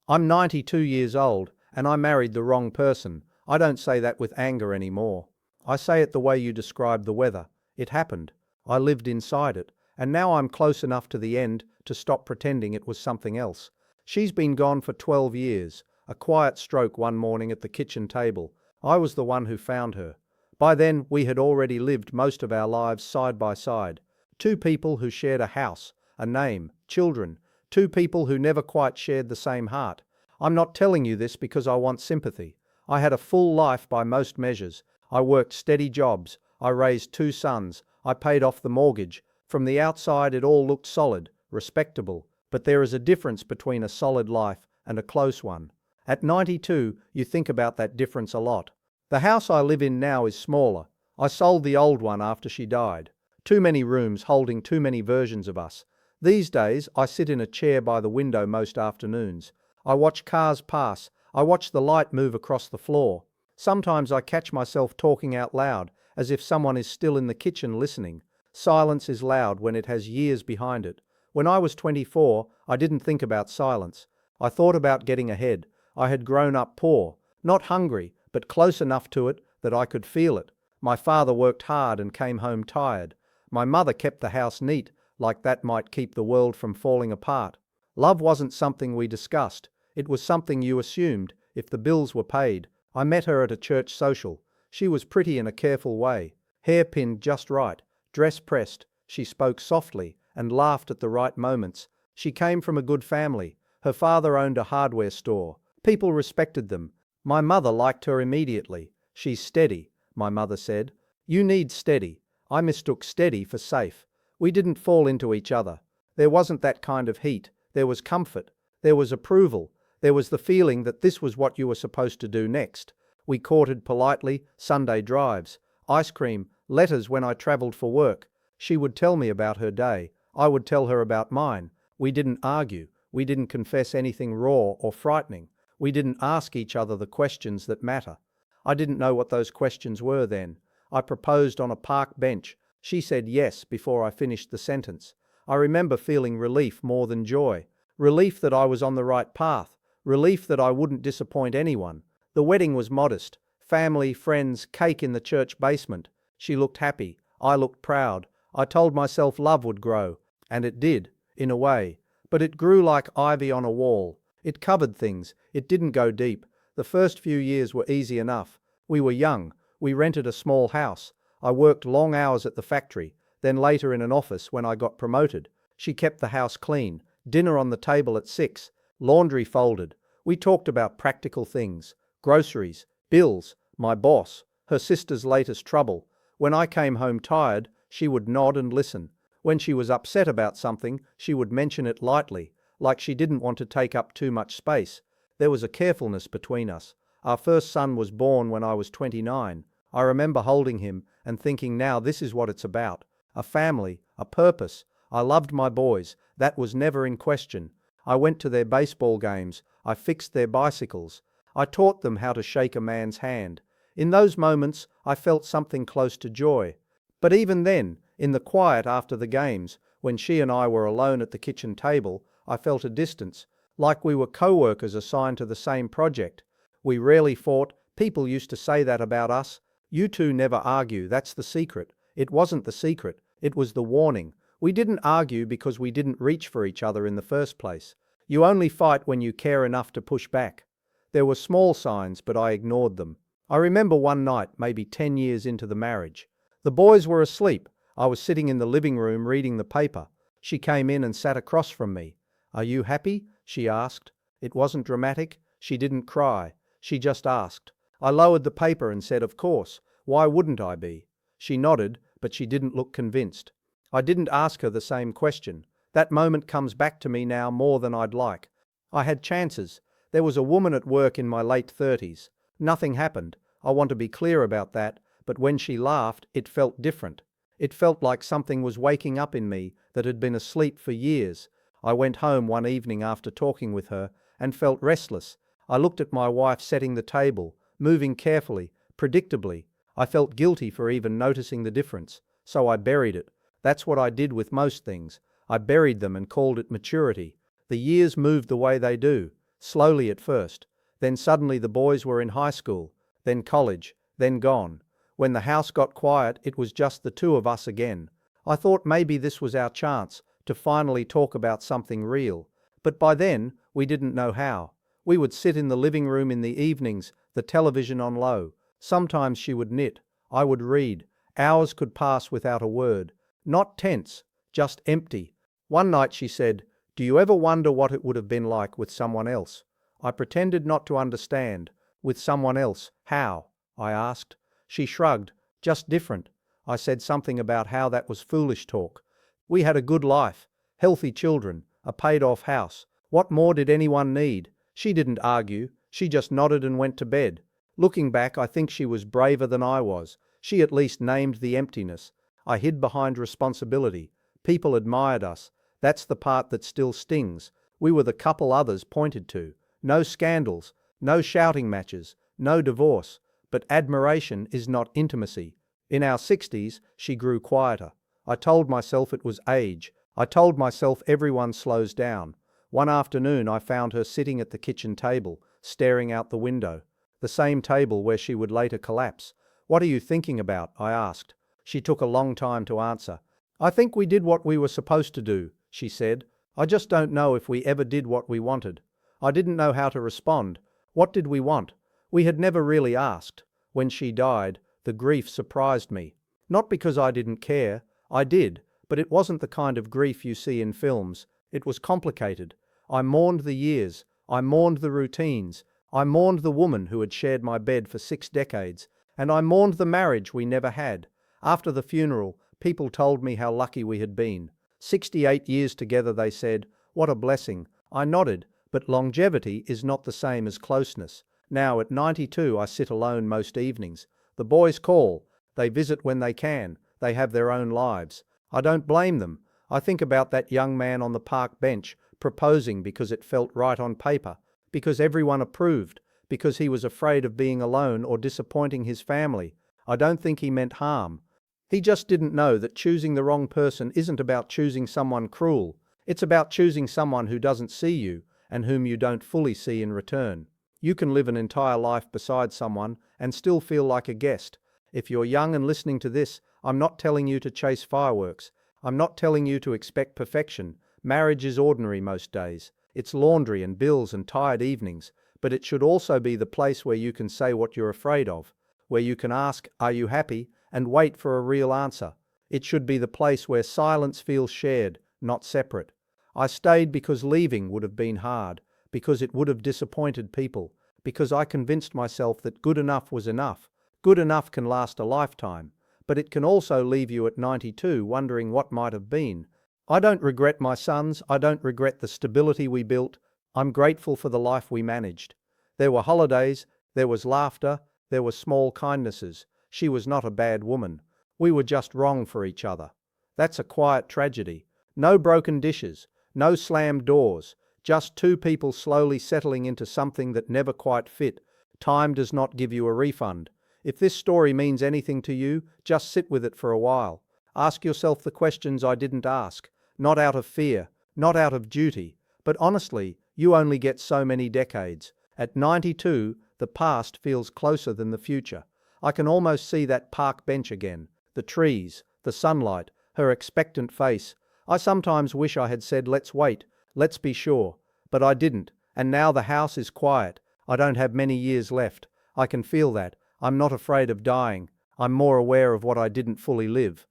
I'm 92 years old, and I married the wrong person. I don't say that with anger anymore. I say it the way you describe the weather. It happened. I lived inside it, and now I'm close enough to the end to stop pretending it was something else. She's been gone for 12 years. A quiet stroke one morning at the kitchen table. I was the one who found her. By then, we had already lived most of our lives side by side. Two people who shared a house, a name, children. Two people who never quite shared the same heart. I'm not telling you this because I want sympathy. I had a full life by most measures. I worked steady jobs. I raised two sons. I paid off the mortgage. From the outside it all looked solid, respectable. But there is a difference between a solid life and a close one. At 92, you think about that difference a lot. The house I live in now is smaller. I sold the old one after she died. Too many rooms holding too many versions of us. These days, I sit in a chair by the window most afternoons. I watch cars pass. I watch the light move across the floor. Sometimes I catch myself talking out loud, as if someone is still in the kitchen listening. Silence is loud when it has years behind it. When I was 24, I didn't think about silence. I thought about getting ahead. I had grown up poor, not hungry, but close enough to it that I could feel it. My father worked hard and came home tired. My mother kept the house neat, like that might keep the world from falling apart. Love wasn't something we discussed. It was something you assumed, if the bills were paid. I met her at a church social. She was pretty in a careful way. Hair pinned just right, dress pressed. She spoke softly and laughed at the right moments. She came from a good family. Her father owned a hardware store. People respected them. My mother liked her immediately. She's steady, my mother said. You need steady. I mistook steady for safe. We didn't fall into each other. There wasn't that kind of heat. There was comfort. There was approval. There was the feeling that this was what you were supposed to do next. We courted politely, Sunday drives, ice cream, letters when I traveled for work. She would tell me about her day. I would tell her about mine. We didn't argue. We didn't confess anything raw or frightening. We didn't ask each other the questions that matter. I didn't know what those questions were then. I proposed on a park bench. She said yes before I finished the sentence. I remember feeling relief more than joy. Relief that I was on the right path. Relief that I wouldn't disappoint anyone. The wedding was modest. Family, friends, cake in the church basement. She looked happy. I looked proud. I told myself love would grow. And it did, in a way. But it grew like ivy on a wall. It covered things. It didn't go deep. The first few years were easy enough. We were young. We rented a small house. I worked long hours at the factory, then later in an office when I got promoted. She kept the house clean. Dinner on the table at 6. Laundry folded. We talked about practical things. Groceries, bills, my boss, her sister's latest trouble. When I came home tired, she would nod and listen. When she was upset about something, she would mention it lightly, like she didn't want to take up too much space. There was a carefulness between us. Our first son was born when I was 29. I remember holding him and thinking, now this is what it's about. A family, a purpose. I loved my boys. That was never in question. I went to their baseball games. I fixed their bicycles. I taught them how to shake a man's hand. In those moments, I felt something close to joy. But even then, in the quiet after the games, when she and I were alone at the kitchen table, I felt a distance, like we were co-workers assigned to the same project. We rarely fought. People used to say that about us. You two never argue, that's the secret. It wasn't the secret, it was the warning. We didn't argue because we didn't reach for each other in the first place. You only fight when you care enough to push back. There were small signs, but I ignored them. I remember one night, maybe 10 years into the marriage. The boys were asleep. I was sitting in the living room reading the paper. She came in and sat across from me. "Are you happy?" she asked. It wasn't dramatic. She didn't cry. She just asked. I lowered the paper and said, "Of course. Why wouldn't I be?" She nodded, but she didn't look convinced. I didn't ask her the same question. That moment comes back to me now more than I'd like. I had chances. There was a woman at work in my late 30s. Nothing happened. I want to be clear about that, but when she laughed, it felt different. It felt like something was waking up in me that had been asleep for years. I went home one evening after talking with her and felt restless. I looked at my wife setting the table, moving carefully, predictably. I felt guilty for even noticing the difference, so I buried it. That's what I did with most things. I buried them and called it maturity. The years moved the way they do. slowly at first. Then suddenly the boys were in high school, then college, then gone. When the house got quiet, it was just the two of us again. I thought maybe this was our chance to finally talk about something real. But by then, we didn't know how. We would sit in the living room in the evenings, the television on low. Sometimes she would knit. I would read. Hours could pass without a word. Not tense, just empty. One night she said, "Do you ever wonder what it would have been like with someone else?" I pretended not to understand. With someone else, how? I asked. She shrugged. Just different. I said something about how that was foolish talk. We had a good life, healthy children, a paid-off house. What more did anyone need? She didn't argue. She just nodded and went to bed. Looking back, I think she was braver than I was. She at least named the emptiness. I hid behind responsibility. People admired us. That's the part that still stings. We were the couple others pointed to. No scandals, no shouting matches, no divorce. But admiration is not intimacy. In our 60s, she grew quieter. I told myself it was age. I told myself everyone slows down. One afternoon I found her sitting at the kitchen table, staring out the window. The same table where she would later collapse. "What are you thinking about?" I asked. She took a long time to answer. "I think we did what we were supposed to do," she said. "I just don't know if we ever did what we wanted." I didn't know how to respond. What did we want? We had never really asked. When she died, the grief surprised me. Not because I didn't care. I did, but it wasn't the kind of grief you see in films. It was complicated. I mourned the years. I mourned the routines. I mourned the woman who had shared my bed for 6 decades. And I mourned the marriage we never had. After the funeral, people told me how lucky we had been. 68 years together, they said. What a blessing. I nodded, but longevity is not the same as closeness. Now at 92 I sit alone most evenings. The boys call. They visit when they can. They have their own lives. I don't blame them. I think about that young man on the park bench proposing because it felt right on paper, because everyone approved, because he was afraid of being alone or disappointing his family. I don't think he meant harm. He just didn't know that choosing the wrong person isn't about choosing someone cruel. It's about choosing someone who doesn't see you and whom you don't fully see in return. You can live an entire life beside someone and still feel like a guest. If you're young and listening to this, I'm not telling you to chase fireworks. I'm not telling you to expect perfection. Marriage is ordinary most days. It's laundry and bills and tired evenings. But it should also be the place where you can say what you're afraid of, where you can ask, "Are you happy?" and wait for a real answer. It should be the place where silence feels shared, not separate. I stayed because leaving would have been hard, because it would have disappointed people, because I convinced myself that good enough was enough. Good enough can last a lifetime, but it can also leave you at 92 wondering what might have been. I don't regret my sons. I don't regret the stability we built. I'm grateful for the life we managed. There were holidays, there was laughter, there were small kindnesses. She was not a bad woman. We were just wrong for each other. That's a quiet tragedy. No broken dishes, no slammed doors, just two people slowly settling into something that never quite fit. Time does not give you a refund. If this story means anything to you, just sit with it for a while. Ask yourself the questions I didn't ask, not out of fear, not out of duty, but honestly, you only get so many decades. At 92, the past feels closer than the future. I can almost see that park bench again, the trees, the sunlight, her expectant face. I sometimes wish I had said, "Let's wait, let's be sure," but I didn't, and now the house is quiet. I don't have many years left. I can feel that. I'm not afraid of dying. I'm more aware of what I didn't fully live.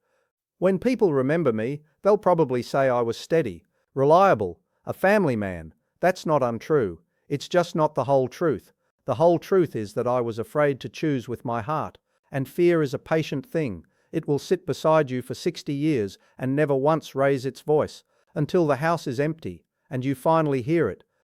When people remember me, they'll probably say I was steady, reliable, a family man. That's not untrue. It's just not the whole truth. The whole truth is that I was afraid to choose with my heart. And fear is a patient thing. It will sit beside you for 60 years and never once raise its voice, until the house is empty, and you finally hear it,